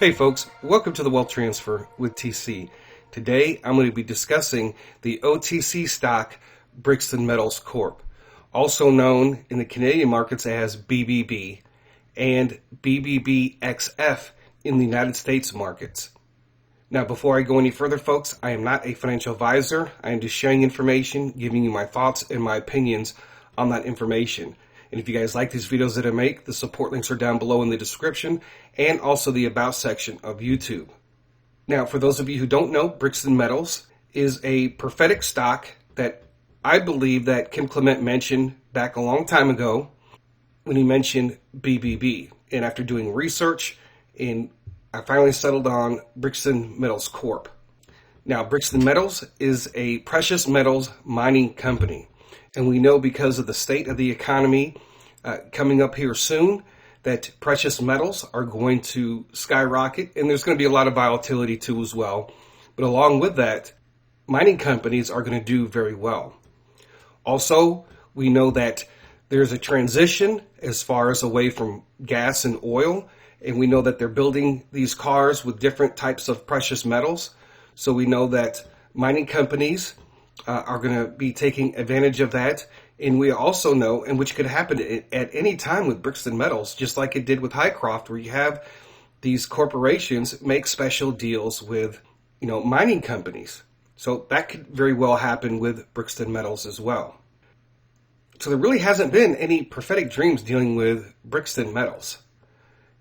Hey folks, welcome to the Wealth Transfer with TC. Today I'm going to be discussing the OTC stock Brixton Metals Corp, also known in the Canadian markets as BBB and BBBXF in the United States markets. Now before I go any further folks, I am not a financial advisor. I am just sharing information, giving you my thoughts and my opinions on that information. And if you guys like these videos that I make, the support links are down below in the description and also the About section of YouTube. Now, for those of you who don't know, Brixton Metals is a prophetic stock that I believe that Kim Clement mentioned back a long time ago when he mentioned BBB. And after doing research, I finally settled on Brixton Metals Corp. Now, Brixton Metals is a precious metals mining company. And we know because of the state of the economy coming up here soon that precious metals are going to skyrocket, and there's going to be a lot of volatility too as well. But along with that, mining companies are going to do very well. Also, we know that there's a transition as far as away from gas and oil, and we know that they're building these cars with different types of precious metals. So we know that mining companies are going to be taking advantage of that. And we also know, and which could happen at any time with Brixton Metals, just like it did with Hycroft, where you have these corporations make special deals with, mining companies. So that could very well happen with Brixton Metals as well. So there really hasn't been any prophetic dreams dealing with Brixton Metals,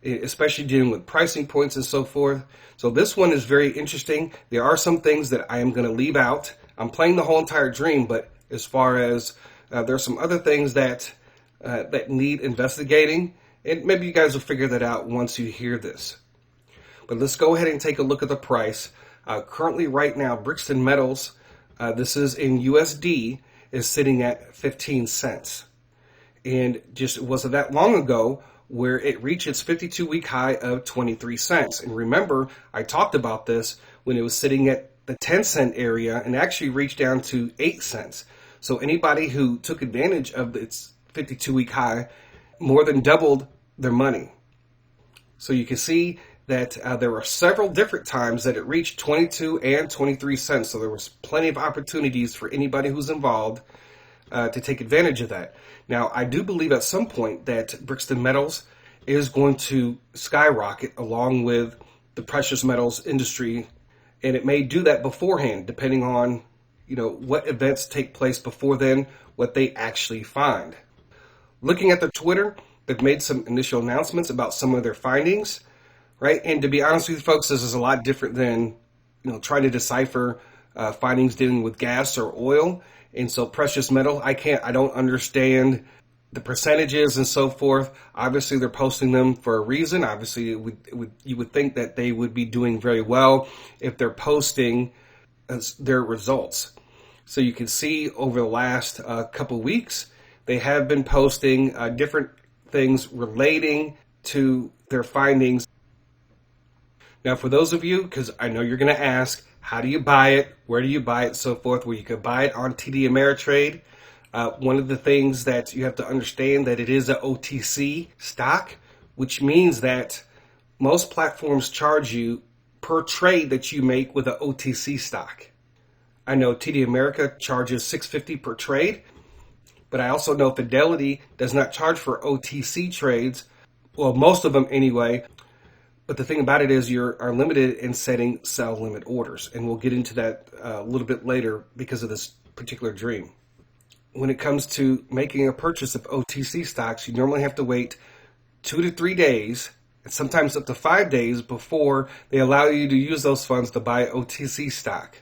especially dealing with pricing points and so forth. So this one is very interesting. There are some things that I am going to leave out. I'm playing the whole entire dream, but as far as there are some other things that need investigating, and maybe you guys will figure that out once you hear this. But let's go ahead and take a look at the price. Currently, right now, Brixton Metals, this is in USD, is sitting at 15 cents. And just it wasn't that long ago where it reached its 52-week high of 23 cents. And remember, I talked about this when it was sitting at the 10-cent area and actually reached down to 8 cents. So anybody who took advantage of its 52-week high more than doubled their money. So you can see that there were several different times that it reached 22 and 23 cents. So there was plenty of opportunities for anybody who's involved to take advantage of that. Now, I do believe at some point that Brixton Metals is going to skyrocket along with the precious metals industry. And it may do that beforehand, depending on, what events take place before then, what they actually find. Looking at their Twitter, they've made some initial announcements about some of their findings, right? And to be honest with you folks, this is a lot different than, trying to decipher findings dealing with gas or oil. And so precious metal, I don't understand the percentages and so forth. Obviously, they're posting them for a reason. Obviously, you would think that they would be doing very well if they're posting their results. So you can see over the last couple weeks, they have been posting different things relating to their findings. Now, for those of you, because I know you're going to ask, how do you buy it? Where do you buy it? So forth, where you could buy it on TD Ameritrade. One of the things that you have to understand that it is an OTC stock, which means that most platforms charge you per trade that you make with an OTC stock. I know TD America charges $6.50 per trade, but I also know Fidelity does not charge for OTC trades. Well, most of them anyway. But the thing about it is you are limited in setting sell limit orders. And we'll get into that a little bit later because of this particular dream. When it comes to making a purchase of OTC stocks, you normally have to wait 2 to 3 days, and sometimes up to 5 days before they allow you to use those funds to buy OTC stock.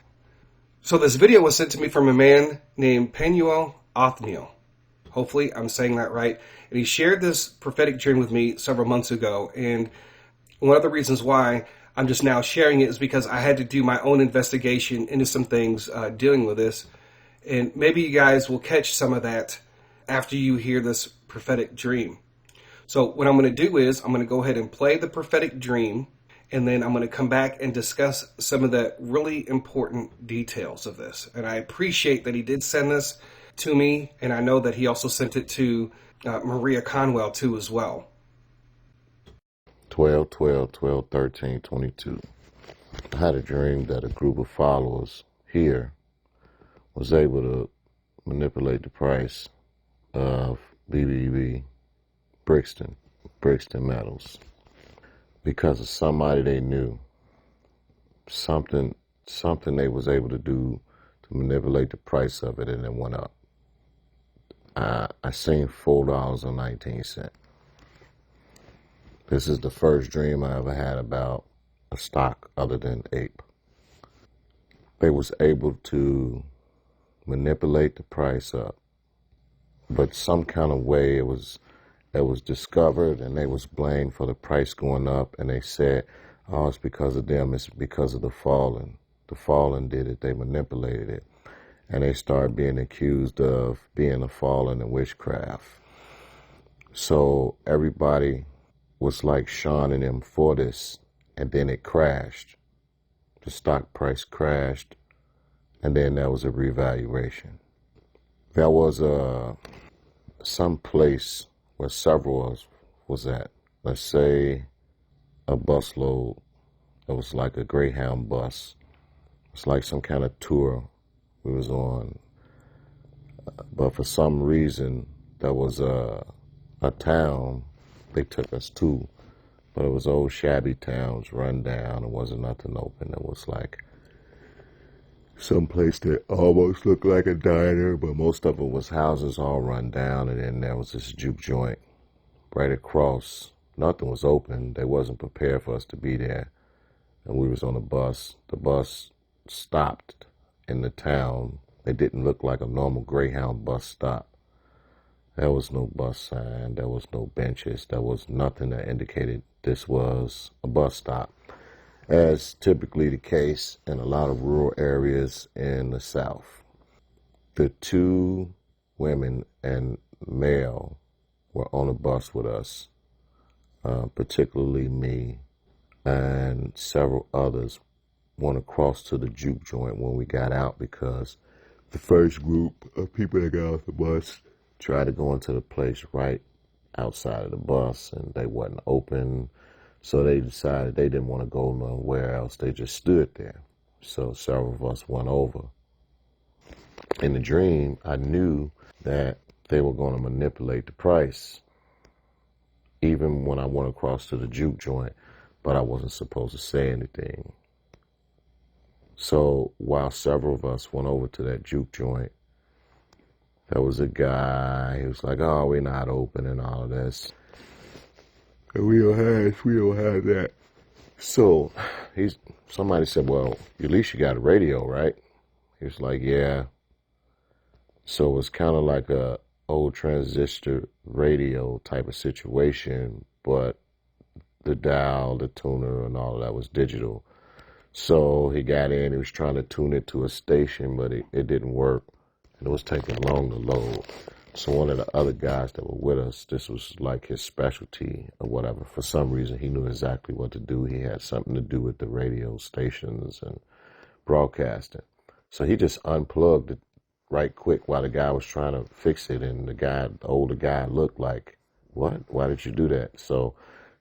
So this video was sent to me from a man named Penuel Othniel. Hopefully I'm saying that right. And he shared this prophetic dream with me several months ago. And one of the reasons why I'm just now sharing it is because I had to do my own investigation into some things dealing with this. And maybe you guys will catch some of that after you hear this prophetic dream. So what I'm going to do is I'm going to go ahead and play the prophetic dream, and then I'm going to come back and discuss some of the really important details of this. And I appreciate that he did send this to me, and I know that he also sent it to Maria Conwell too as well. 12/12/12/13/22. I had a dream that a group of followers here was able to manipulate the price of BBB, Brixton Metals, because of somebody they knew. Something they was able to do to manipulate the price of it, and it went up. I seen $4.19. This is the first dream I ever had about a stock other than Ape. They was able to manipulate the price up, but some kind of way it was discovered, and they was blamed for the price going up, and they said, oh, it's because of them, it's because of the fallen. The fallen did it, they manipulated it. And they started being accused of being a fallen in witchcraft. So everybody was like shawning them for this, and then it crashed. The stock price crashed, and then there was a revaluation. There was some place where several was at. Let's say a busload. It was like a Greyhound bus. It's like some kind of tour we was on. But for some reason, there was a town they took us to. But it was old shabby towns, run down. It wasn't nothing open. It was like some place that almost looked like a diner, but most of it was houses all run down. And then there was this juke joint right across. Nothing was open. They wasn't prepared for us to be there. And we was on a bus. The bus stopped in the town. It didn't look like a normal Greyhound bus stop. There was no bus sign. There was no benches. There was nothing that indicated this was a bus stop, as typically the case in a lot of rural areas in the South. The two women and male were on a bus with us, particularly me, and several others went across to the juke joint when we got out, because the first group of people that got off the bus tried to go into the place right outside of the bus, and they wasn't open. So they decided they didn't want to go nowhere else. They just stood there. So several of us went over. In the dream, I knew that they were going to manipulate the price, even when I went across to the juke joint, but I wasn't supposed to say anything. So while several of us went over to that juke joint, there was a guy, he was like, oh, we're not open and all of this. And we don't have that. So somebody said, well, at least you got a radio, right? He was like, yeah. So it was kind of like a old transistor radio type of situation, but the dial, the tuner, and all of that was digital. So he got in, he was trying to tune it to a station, but it didn't work, and it was taking long to load. So one of the other guys that were with us, this was like his specialty or whatever. For some reason, he knew exactly what to do. He had something to do with the radio stations and broadcasting. So he just unplugged it right quick while the guy was trying to fix it, and the older guy looked like, what? Why did you do that? So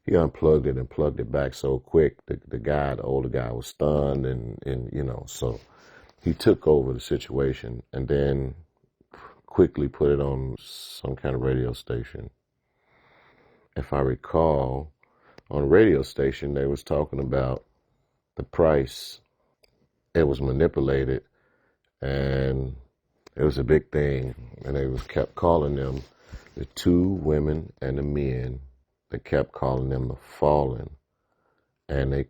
he unplugged it and plugged it back so quick. The older guy was stunned, and so he took over the situation and then quickly put it on some kind of radio station. If I recall, on the radio station, they was talking about the price. It was manipulated, and it was a big thing, and they kept calling them, the two women and the men, they kept calling them the fallen, and they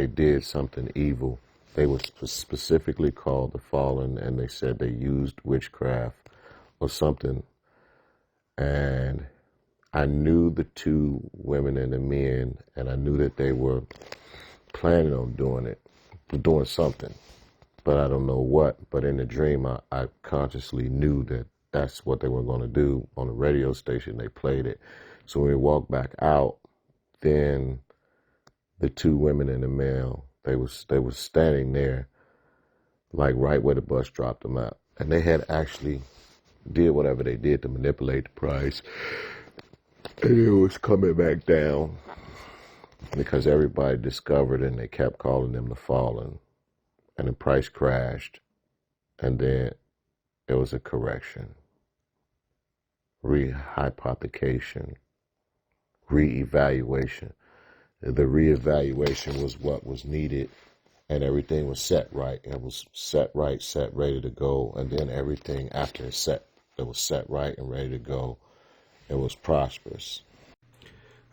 did something evil. They were specifically called the fallen, and they said they used witchcraft or something. And I knew the two women and the men, and I knew that they were planning on doing something, but I don't know what. But in the dream, I consciously knew that that's what they were going to do. On the radio station, they played it. So when we walked back out, then the two women and the male, they was standing there, like right where the bus dropped them out. And they had actually did whatever they did to manipulate the price. And it was coming back down because everybody discovered and they kept calling them the fallen. And the price crashed. And then it was a correction, rehypothecation, reevaluation. The reevaluation was what was needed, and everything was set right. It was set right, set, ready to go. And then everything after it was set right and ready to go. It was prosperous.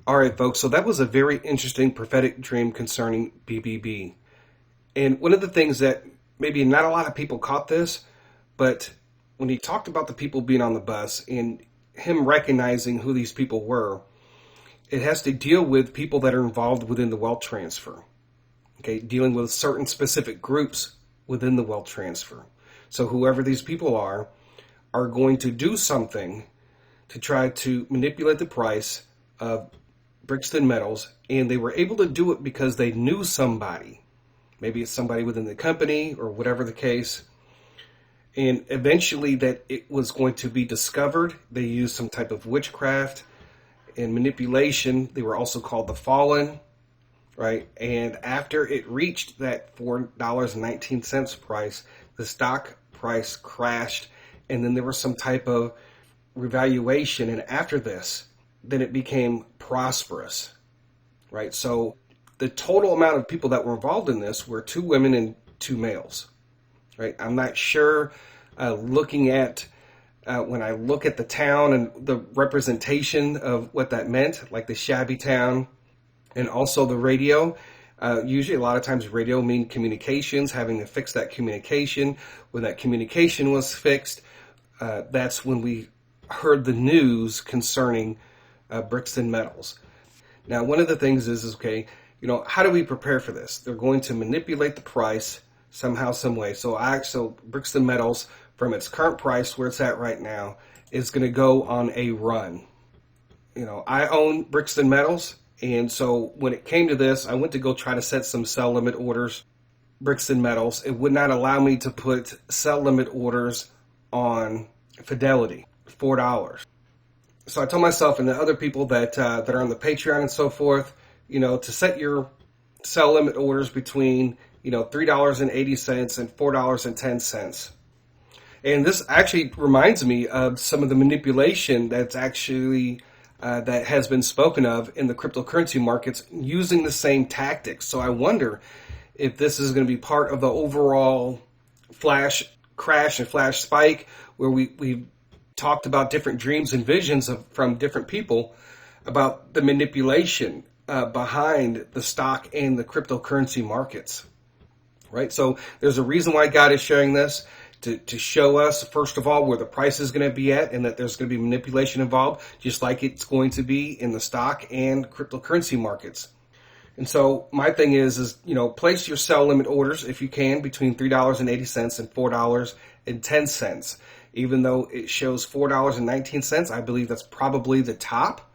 All right, folks, so that was a very interesting prophetic dream concerning BBB. And one of the things that maybe not a lot of people caught this, but when he talked about the people being on the bus and him recognizing who these people were, it has to deal with people that are involved within the wealth transfer. Okay, dealing with certain specific groups within the wealth transfer. So whoever these people are going to do something to try to manipulate the price of Brixton Metals, and they were able to do it because they knew somebody. Maybe it's somebody within the company or whatever the case. And eventually that it was going to be discovered. They used some type of witchcraft and manipulation. They were also called the Fallen, right? And after it reached that $4.19 price, the stock price crashed, and then there was some type of revaluation. And after this, then it became prosperous, right? So the total amount of people that were involved in this were 2 women and 2 males, right? I'm not sure, looking at when I look at the town and the representation of what that meant, like the shabby town and also the radio. Usually a lot of times radio mean communications, having to fix that communication. When that communication was fixed, that's when we heard the news concerning Brixton Metals. Now, one of the things is okay, how do we prepare for this? They're going to manipulate the price somehow, some way. So Brixton Metals, from its current price where it's at right now, is going to go on a run. I own Brixton Metals, and so when it came to this, I went to go try to set some sell limit orders. Brixton Metals, it would not allow me to put sell limit orders on Fidelity, $4. So I told myself and the other people that are on the Patreon and so forth, to set your sell limit orders between $3.80 and $4.10. And this actually reminds me of some of the manipulation that's actually that has been spoken of in the cryptocurrency markets using the same tactics. So I wonder if this is going to be part of the overall flash crash and flash spike, where we talked about different dreams and visions from different people about the manipulation behind the stock and the cryptocurrency markets, right? So there's a reason why God is sharing this, to show us, first of all, where the price is going to be at, and that there's going to be manipulation involved, just like it's going to be in the stock and cryptocurrency markets. And so my thing is place your sell limit orders, if you can, between $3.80 and $4.10. Even though it shows $4.19, I believe that's probably the top.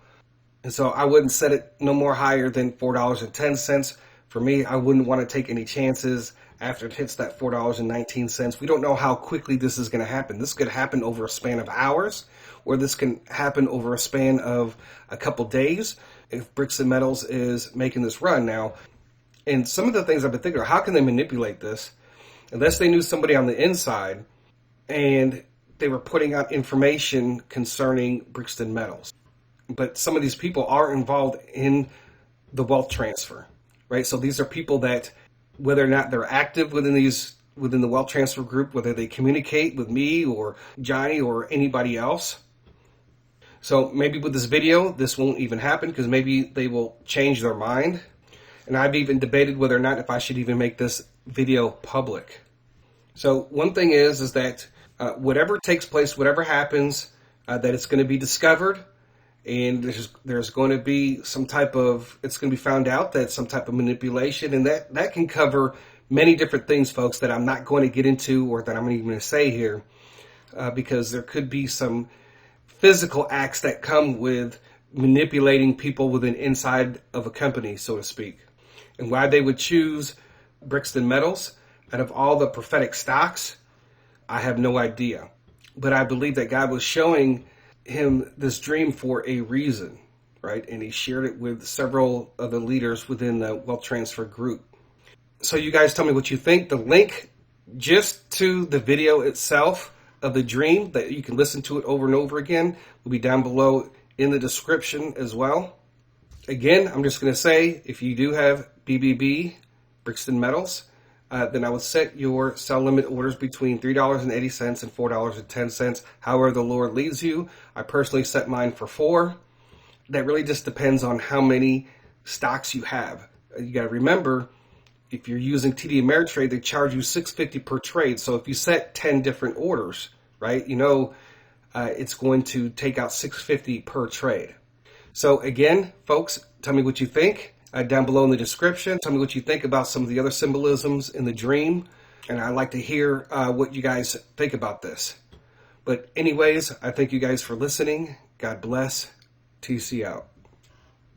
And so I wouldn't set it no more higher than $4.10. For me, I wouldn't want to take any chances after it hits that $4.19. We don't know how quickly this is going to happen. This could happen over a span of hours, or this can happen over a span of a couple days if Brixton Metals is making this run now. And some of the things I've been thinking are, how can they manipulate this? Unless they knew somebody on the inside and they were putting out information concerning Brixton Metals. But some of these people are involved in the wealth transfer, right? So these are people that, whether or not they're active within the wealth transfer group, whether they communicate with me or Johnny or anybody else. So maybe with this video, this won't even happen, because maybe they will change their mind. And I've even debated whether or not if I should even make this video public. So one thing is that whatever takes place, whatever happens, that it's going to be discovered, and there's going to be it's going to be found out that some type of manipulation, and that can cover many different things, folks, that I'm not going to get into, or that I'm even going to say here, because there could be some physical acts that come with manipulating people within inside of a company, so to speak. And why they would choose Brixton Metals out of all the prophetic stocks, I have no idea. But I believe that God was showing him this dream for a reason. right? And he shared it with several of the leaders within the wealth transfer group. So you guys tell me what you think. The link just to the video itself of the dream, that you can listen to it over and over again, will be down below in the description as well. Again, I'm just going to say, if you do have BBB, Brixton Metals, then I would set your sell limit orders between $3.80 and $4.10. However the Lord leads you. I personally set mine for $4. That really just depends on how many stocks you have. You got to remember, if you're using TD Ameritrade, they charge you $6.50 per trade. So if you set 10 different orders, right, it's going to take out $6.50 per trade. So again, folks, tell me what you think down below in the description. Tell me what you think about some of the other symbolisms in the dream. And I'd like to hear what you guys think about this. But anyways, I thank you guys for listening. God bless. TC out.